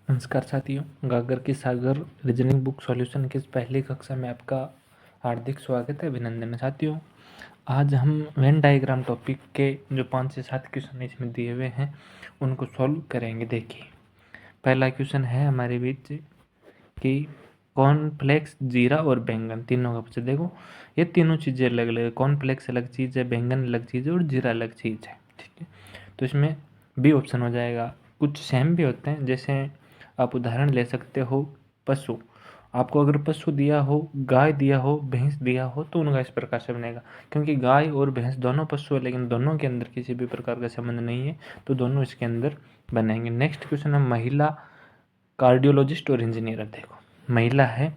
नमस्कार साथियों, गागर की सागर रीजनिंग बुक सॉल्यूशन की इस पहली कक्षा में आपका हार्दिक स्वागत है, अभिनंदन है। साथियों, आज हम वेन डायग्राम टॉपिक के जो 5 से 7 क्वेश्चन इसमें दिए हुए हैं उनको सॉल्व करेंगे। देखिए, पहला क्वेश्चन है हमारे बीच कि कॉर्नफ्लेक्स, जीरा और बैंगन तीनों का पूछा। देखो, ये तीनों चीज़ें अलग अलग है। कॉर्नफ्लेक्स अलग चीज़ है, बैंगन अलग चीज़ है और जीरा अलग चीज़ है। ठीक है, तो इसमें बी ऑप्शन हो जाएगा। कुछ सेम भी होते हैं, जैसे आप उदाहरण ले सकते हो पशु। आपको अगर पशु दिया हो, गाय दिया हो, भैंस दिया हो, तो उनका इस प्रकार से बनेगा। क्योंकि गाय और भैंस दोनों पशु है, लेकिन दोनों के अंदर किसी भी प्रकार का संबंध नहीं है, तो दोनों इसके अंदर बनेंगे। नेक्स्ट क्वेश्चन है महिला कार्डियोलॉजिस्ट और इंजीनियर। देखो, महिला है,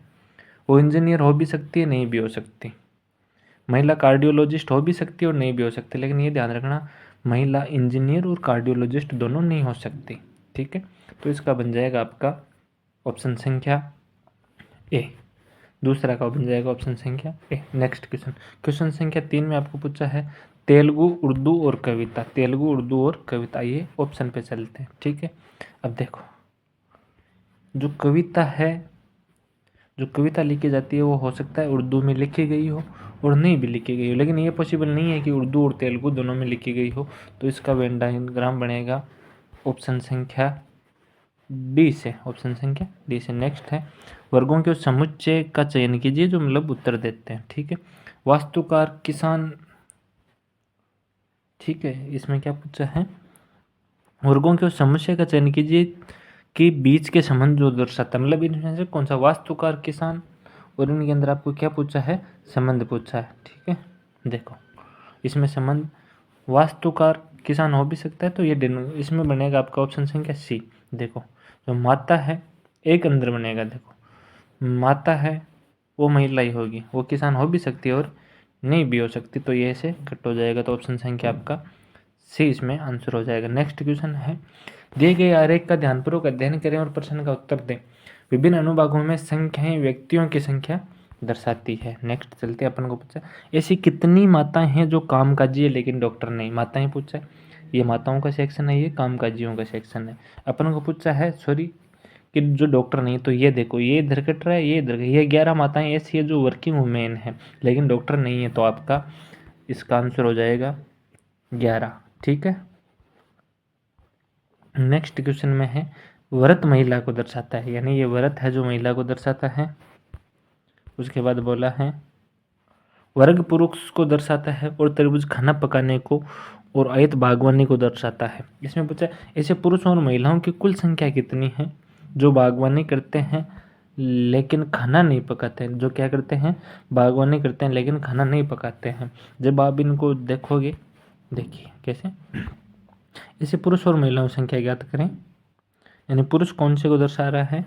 वो इंजीनियर हो भी सकती है, नहीं भी हो सकती। महिला कार्डियोलॉजिस्ट हो भी सकती है और नहीं भी हो सकती, लेकिन ये ध्यान रखना, महिला इंजीनियर और कार्डियोलॉजिस्ट दोनों नहीं हो सकती। ठीक है, तो इसका बन जाएगा आपका ऑप्शन संख्या ए। दूसरा का बन जाएगा ऑप्शन संख्या ए। नेक्स्ट क्वेश्चन, क्वेश्चन संख्या 3 में आपको पूछा है तेलुगु, उर्दू और कविता। तेलुगु, उर्दू और कविता, ये ऑप्शन पे चलते हैं। ठीक है, अब देखो, जो कविता है, जो कविता लिखी जाती है वो हो सकता है उर्दू में लिखी गई हो और नहीं भी लिखी गई हो, लेकिन ये पॉसिबल नहीं है कि उर्दू और तेलुगु दोनों में लिखी गई हो। तो इसका वेन डायग्राम बनेगा ऑप्शन संख्या डी से। ऑप्शन संख्या डी से। नेक्स्ट है वर्गों के उस समुच्चय का चयन कीजिए जो मतलब उत्तर देते हैं। ठीक है, वास्तुकार, किसान। ठीक है, इसमें क्या पूछा है, वर्गों के उस समुच्चय का चयन कीजिए कि बीच के संबंध जो दर्शाता है, मतलब इनमें से कौन सा, वास्तुकार, किसान, और इनके अंदर आपको क्या पूछा है, संबंध पूछा है। ठीक है, देखो, इसमें संबंध वास्तुकार किसान हो भी सकता है, तो ये इसमें बनेगा आपका ऑप्शन संख्या सी। देखो, जो माता है, एक अंदर बनेगा। देखो, माता है वो महिला ही होगी, वो किसान हो भी सकती है और नहीं भी हो सकती, तो ये ऐसे कट हो जाएगा। तो ऑप्शन संख्या आपका सी इसमें आंसर हो जाएगा। नेक्स्ट क्वेश्चन है दिए गए आरेख का ध्यानपूर्वक अध्ययन करें और प्रश्न का उत्तर दें। विभिन्न अनुभागों में संख्याएं व्यक्तियों की संख्या दर्शाती है। नेक्स्ट चलते हैं, अपन को पूछा ऐसी कितनी माताएं हैं जो कामकाजी है लेकिन डॉक्टर नहीं। माताएं पूछा है, ये माताओं का सेक्शन है, ये कामकाजियों का सेक्शन है। अपन को पूछा है सॉरी कि जो डॉक्टर नहीं, तो ये देखो, ये इधर कट रहा है, ये इधर, ये 11 माताएं ऐसी है जो वर्किंग वुमेन है लेकिन डॉक्टर नहीं है, तो आपका इसका आंसर हो जाएगा 11। ठीक है, नेक्स्ट क्वेश्चन में है व्रत महिला को दर्शाता है, यानी ये व्रत है जो महिला को दर्शाता है। उसके बाद बोला है वर्ग पुरुष को दर्शाता है और तरबूज खाना पकाने को और आयत बागवानी को दर्शाता है। इसमें पूछा ऐसे पुरुषों और महिलाओं की कुल संख्या कितनी है जो बागवानी करते हैं लेकिन खाना नहीं पकाते हैं, जो क्या करते हैं, बागवानी करते हैं लेकिन खाना नहीं पकाते हैं। जब आप इनको देखोगे, देखिए कैसे, ऐसे पुरुष और महिलाओं की संख्या ज्ञात करें, यानी पुरुष कौन से को दर्शा रहा है,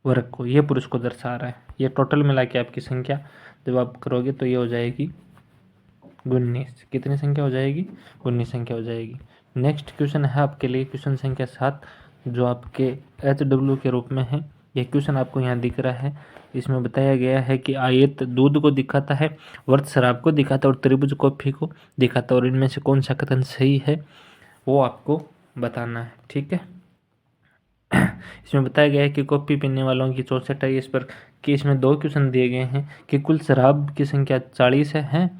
वर्ग को, ये पुरुष को दर्शा रहा है। ये टोटल मिला के आपकी संख्या जब आप करोगे तो ये हो जाएगी 19। कितनी संख्या हो जाएगी, 19 संख्या हो जाएगी। नेक्स्ट क्वेश्चन है आपके लिए क्वेश्चन संख्या 7, जो आपके HW के रूप में है। यह क्वेश्चन आपको यहाँ दिख रहा है। इसमें बताया गया है कि आयत दूध को दिखाता है, वर्त शराब को दिखाता है और त्रिभुज कॉफी को दिखाता है, और इनमें से कौन सा कथन सही है वो आपको बताना है। ठीक है, इसमें बताया गया है कि कॉफी पीने वालों की 64 है। इस पर कि इसमें 2 क्वेश्चन दिए गए हैं कि कुल शराब की संख्या 40 है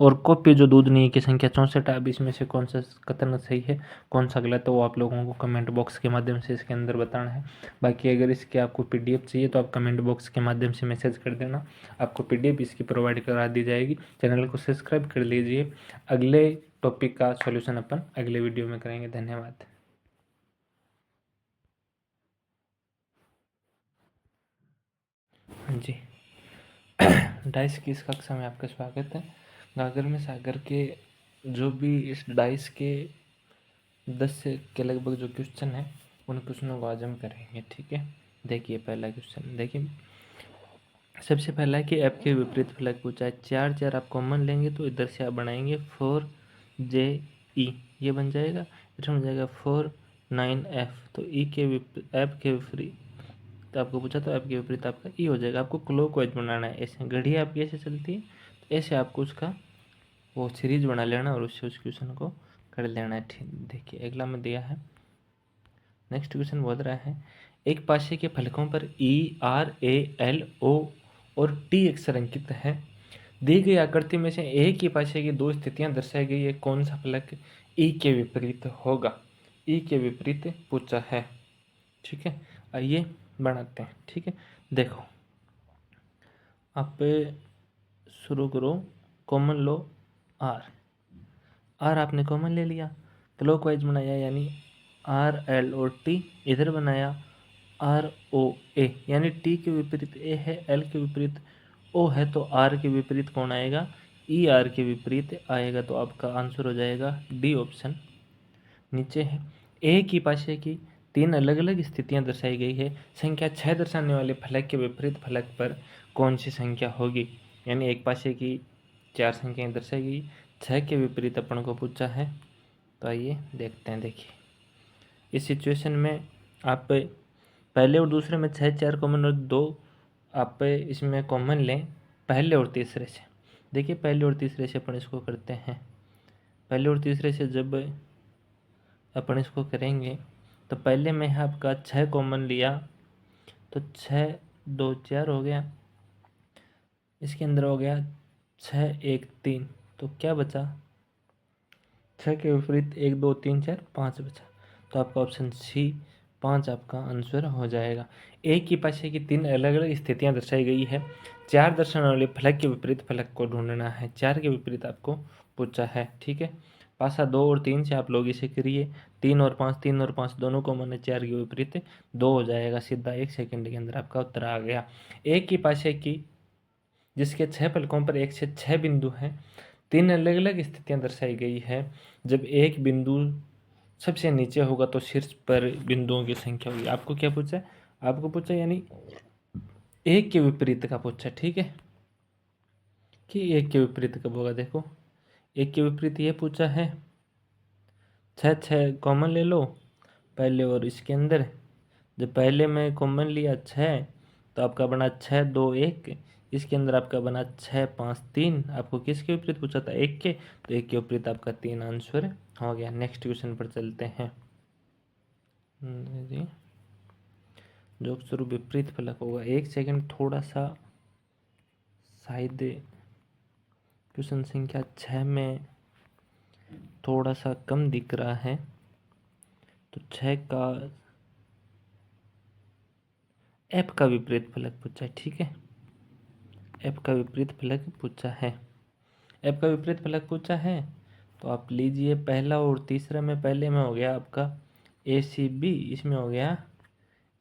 और कॉफी जो दूध नहीं की संख्या 64 है। अब इसमें से कौन सा कथन सही है, कौन सा गलत है, वो आप लोगों को कमेंट बॉक्स के माध्यम से इसके अंदर बताना है। बाकी अगर इसके आपको PDF चाहिए तो आप कमेंट बॉक्स के माध्यम से मैसेज कर देना, आपको PDF इसकी प्रोवाइड करा दी जाएगी। चैनल को सब्सक्राइब कर लीजिए। अगले टॉपिक का सॉल्यूशन अपन अगले वीडियो में करेंगे। धन्यवाद। जी, डाइस की इस कक्षा में आपका स्वागत है। गागर में सागर के जो भी इस डाइस के 10 से के लगभग जो क्वेश्चन है उन क्वेश्चनों को आज हम करेंगे। ठीक है, देखिए पहला क्वेश्चन, देखिए सबसे पहला है कि ऐप के विपरीत फलक पूछा है। 4 4 आप कॉमन लेंगे तो इधर से आप बनाएंगे 4JE, ये बन जाएगा। इधर बन जाएगा 4 9F, तो ऐप के विपरीत तो आपको पूछा तो ऐप के विपरीत आपका ई हो जाएगा। आपको क्लॉकवाइज बनाना है, ऐसे घड़ी आपकी ऐसे चलती है, तो ऐसे आपको उसका वो सीरीज बना लेना और उससे उस क्वेश्चन को कर लेना है। ठीक, देखिए अगला में दिया है। नेक्स्ट क्वेश्चन बोल रहा है एक पाशे के फलकों पर ई, आर, ए, एल, ओ और टी अक्षर अंकित है। दी गई आकृति में से एक ही पाशे की दो स्थितियां दर्शाई गई है, कौन सा फलक ई के विपरीत होगा? ई के विपरीत पूछा है। ठीक है, आइए बनाते हैं। ठीक है, देखो आप शुरू करो। कॉमन लो आर। आर आपने कॉमन ले लिया, क्लॉकवाइज बनाया यानी आर, एल और टी। इधर बनाया आर, ओ, ए यानी टी के विपरीत ए है, एल के विपरीत ओ है, तो आर के विपरीत कौन आएगा? ई आर के विपरीत आएगा। तो आपका आंसर हो जाएगा डी ऑप्शन। नीचे है एक ही पाशे की तीन अलग अलग स्थितियां दर्शाई गई है। संख्या 6 दर्शाने वाले फलक के विपरीत फलक पर कौन सी संख्या होगी? यानी एक पाशे की 4 संख्याएं दर्शाई गई, 6 के विपरीत अपन को पूछा है। तो आइए देखते हैं। देखिए इस सिचुएशन में आप पहले और दूसरे में 6 4 कॉमन और 2 आप इसमें कॉमन लें पहले और तीसरे से। देखिए पहले और तीसरे से अपन इसको करते हैं। पहले और तीसरे से जब अपन इसको करेंगे तो पहले में है आपका 6 कॉमन लिया तो 6 2 4 हो गया। इसके अंदर हो गया 6 1 3, तो क्या बचा? 6 के विपरीत 1 2 3 4 5 बचा। तो आपका ऑप्शन सी 5 आपका आंसर हो जाएगा। एक ही पाशे की तीन अलग अलग स्थितियां दर्शाई गई है। 4 दर्शाने वाले फलक के विपरीत फलक को ढूंढना है। 4 के विपरीत आपको पूछा है। ठीक है, पासा 2 और 3 से आप लोग इसे करिए। 3 और 5 दोनों को मैंने 4 के विपरीत 2 हो जाएगा। सीधा 1 सेकंड के अंदर आपका उत्तर आ गया। एक ही पाशे की जिसके 6 फलकों पर 1 से 6 बिंदु हैं, तीन अलग अलग स्थितियां दर्शाई गई है। जब एक बिंदु सबसे नीचे होगा तो शीर्ष पर बिंदुओं की संख्या होगी। आपको क्या पूछा है? आपको पूछा यानी एक के विपरीत का पूछा। ठीक है, कि एक के विपरीत कब होगा। देखो एक के विपरीत ये पूछा है। 6 6 कॉमन ले लो पहले और इसके अंदर। जब पहले में कॉमन लिया 6 तो आपका बना 6 2 1। इसके अंदर आपका बना 6 5 3। आपको किसके विपरीत पूछा था? एक के, तो एक के विपरीत आपका 3 आंसर हो गया। नेक्स्ट क्वेश्चन पर चलते हैं। जी जो स्वरूप विपरीत फलक होगा। एक सेकंड, थोड़ा सा शायद क्वेश्चन संख्या 6 में थोड़ा सा कम दिख रहा है, तो 6 का एफ का विपरीत फलक पूछा है। ठीक है, एफ का विपरीत फलक पूछा है। एफ का विपरीत फलक पूछा है तो आप लीजिए पहला और तीसरा में। पहले में हो गया आपका ए सी बी, इसमें हो गया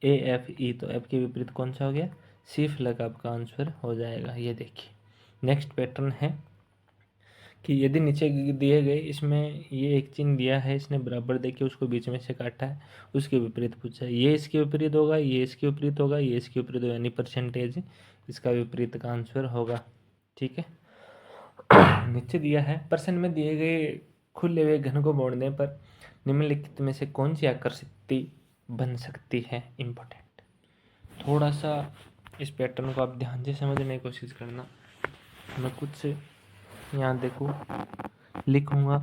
ए एफ ई। तो एफ के विपरीत कौन सा हो गया? सी फलक आपका आंसर हो जाएगा। ये देखिए नेक्स्ट पैटर्न है कि यदि नीचे दिए गए इसमें ये एक चिन्ह दिया है, इसने बराबर देके उसको बीच में से काटा है, उसके विपरीत पूछा है। ये इसके विपरीत होगा, ये इसके विपरीत होगा, ये इसके विपरीत होगा, यानी परसेंटेज इसका विपरीत का आंसर होगा। ठीक है, नीचे दिया है प्रश्न में दिए गए खुले हुए घन को मोड़ने पर निम्नलिखित में से कौन सी आकृति बन सकती है? इम्पोर्टेंट, थोड़ा सा इस पैटर्न को आप ध्यान से समझने की कोशिश करना। मैं कुछ यहाँ देखो लिखूँगा,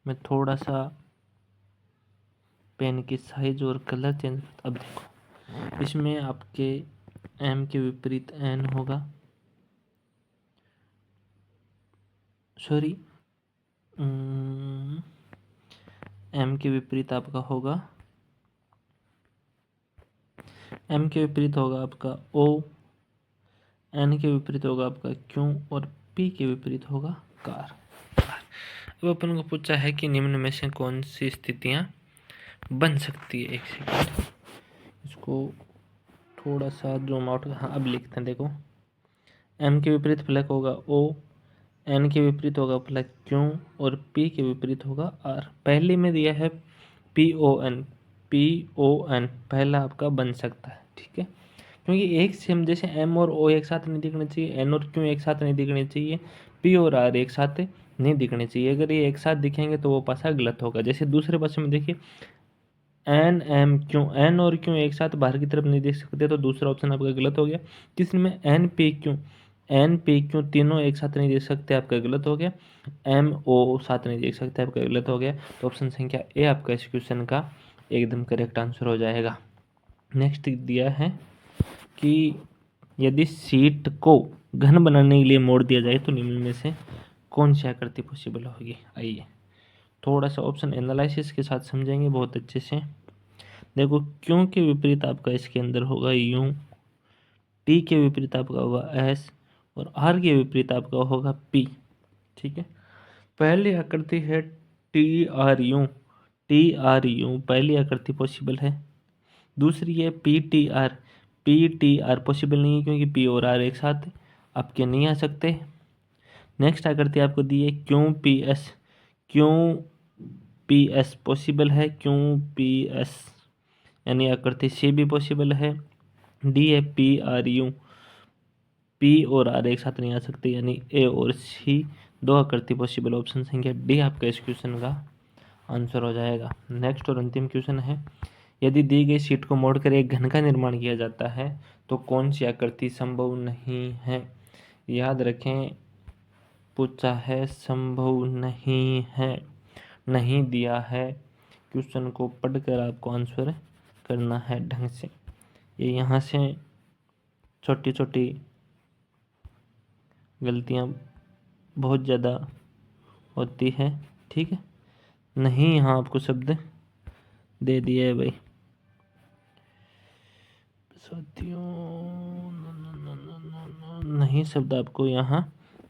मैं थोड़ा सा पेन की साइज और कलर चेंज। अब देखो इसमें आपके एम के विपरीत एन होगा, सॉरी एम के विपरीत आपका होगा, एम के विपरीत होगा आपका ओ, एन के विपरीत होगा आपका क्यू और पी के विपरीत होगा कार। अब अपन को पूछा है कि निम्न में से कौन सी स्थितियां बन सकती है। एक सेकंड, इसको थोड़ा सा जूम आउट। हाँ अब लिखते हैं। देखो एम के विपरीत फलक होगा ओ, एन के विपरीत होगा फलक क्यू और पी के विपरीत होगा आर। पहले में दिया है P O N, P O N पहला आपका बन सकता है। ठीक है, क्योंकि एक से हम जैसे एम और ओ एक साथ नहीं दिखने चाहिए, एन और क्यू एक साथ नहीं दिखने चाहिए, पी और आर एक साथ नहीं दिखने चाहिए। अगर ये एक साथ दिखेंगे तो वो पासा गलत होगा। जैसे दूसरे पासे में देखिए एन एम क्यू, एन और क्यू एक साथ बाहर की तरफ नहीं देख सकते, तो दूसरा ऑप्शन आपका गलत हो गया। तीसरे में N P Q, N P Q तीनों एक साथ नहीं देख सकते, आपका गलत हो गया। एम ओ साथ नहीं देख सकते, आपका गलत हो गया। तो ऑप्शन संख्या ए आपका इस क्वेश्चन का एकदम करेक्ट आंसर हो जाएगा। नेक्स्ट दिया है कि यदि शीट को घन बनाने के लिए मोड़ दिया जाए तो निम्न में से कौन सी आकृति पॉसिबल होगी। आइए थोड़ा सा ऑप्शन एनालिसिस के साथ समझेंगे बहुत अच्छे से। देखो, क्यों के विपरीत आपका इसके अंदर होगा यूं, टी के विपरीत आपका होगा एस, और आर के विपरीत आपका होगा पी। ठीक है, पहली आकृति है T R you. T R you पहली आकृति पॉसिबल है। दूसरी है P T R. P T R possible नहीं है क्योंकि पी और आर एक साथ आपके नहीं आ सकते। नेक्स्ट आकृति आपको दी है क्यों पी एस। क्यों पी एस पॉसिबल है, क्यों पी एस यानी आकृति सी भी पॉसिबल है। डी है पी आर यू। पी और आर एक साथ नहीं आ सकते यानी ए और सी दो आकृति पॉसिबल। ऑप्शन संख्या डी आपका इस क्वेश्चन का आंसर हो जाएगा। नेक्स्ट और अंतिम क्वेश्चन है, यदि दी गई शीट को मोड़कर एक घन का निर्माण किया जाता है तो कौन सी आकृति संभव नहीं है। याद रखें, पूछा है संभव नहीं है, नहीं दिया है। क्वेश्चन को पढ़कर आपको आंसर करना है ढंग से। ये यहाँ से छोटी छोटी गलतियाँ बहुत ज़्यादा होती है। ठीक है, नहीं यहाँ आपको शब्द दे दिया है भाई साथियों, नहीं शब्द आपको यहाँ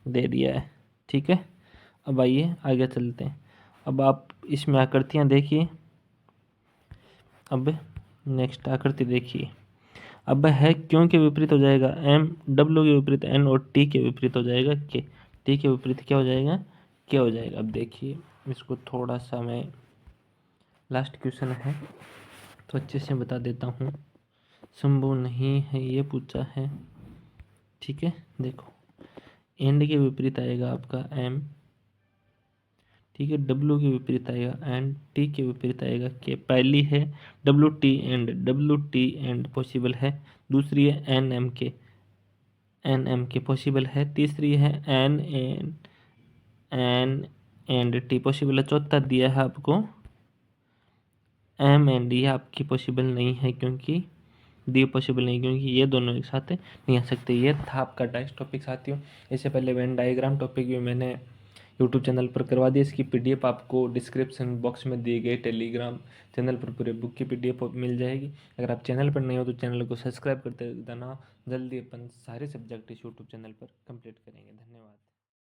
दे दिया है। ठीक है, अब आइए आगे चलते हैं। अब आप इसमें आकृतियाँ देखिए। अब नेक्स्ट आकृति देखिए। अब है क्यों के विपरीत हो जाएगा एम, डब्ल्यू के विपरीत एन, और टी के विपरीत हो जाएगा के। टी के विपरीत क्या हो जाएगा, क्या हो जाएगा। अब देखिए इसको थोड़ा सा मैं, लास्ट क्वेश्चन है तो अच्छे से बता देता हूँ। संभव नहीं है ये पूछा है। ठीक है, देखो एंड के विपरीत आएगा आपका एम। ठीक है, डब्ल्यू के विपरीत आएगा एंड, टी के विपरीत आएगा के। पहली है W T and, W T and possible है। दूसरी है एन एम के, एन एम के पॉसिबल है। तीसरी है एन एंड टी पॉसिबल है। चौथा दिया है आपको एम एंड, ये आपकी पॉसिबल नहीं है क्योंकि डी पॉसिबल नहीं क्योंकि ये दोनों एक साथ नहीं आ सकते। ये था आपका डाइस टॉपिक साथियों। इससे पहले वेन डायग्राम टॉपिक भी मैंने यूट्यूब चैनल पर करवा दिया। इसकी पीडीएफ आपको डिस्क्रिप्शन बॉक्स में दिए गए टेलीग्राम चैनल पर पूरे बुक की पीडीएफ मिल जाएगी। अगर आप चैनल पर नहीं हो तो चैनल को सब्सक्राइब करते देना। जल्दी अपन सारे सब्जेक्ट इस यूट्यूब चैनल पर कंप्लीट करेंगे। धन्यवाद।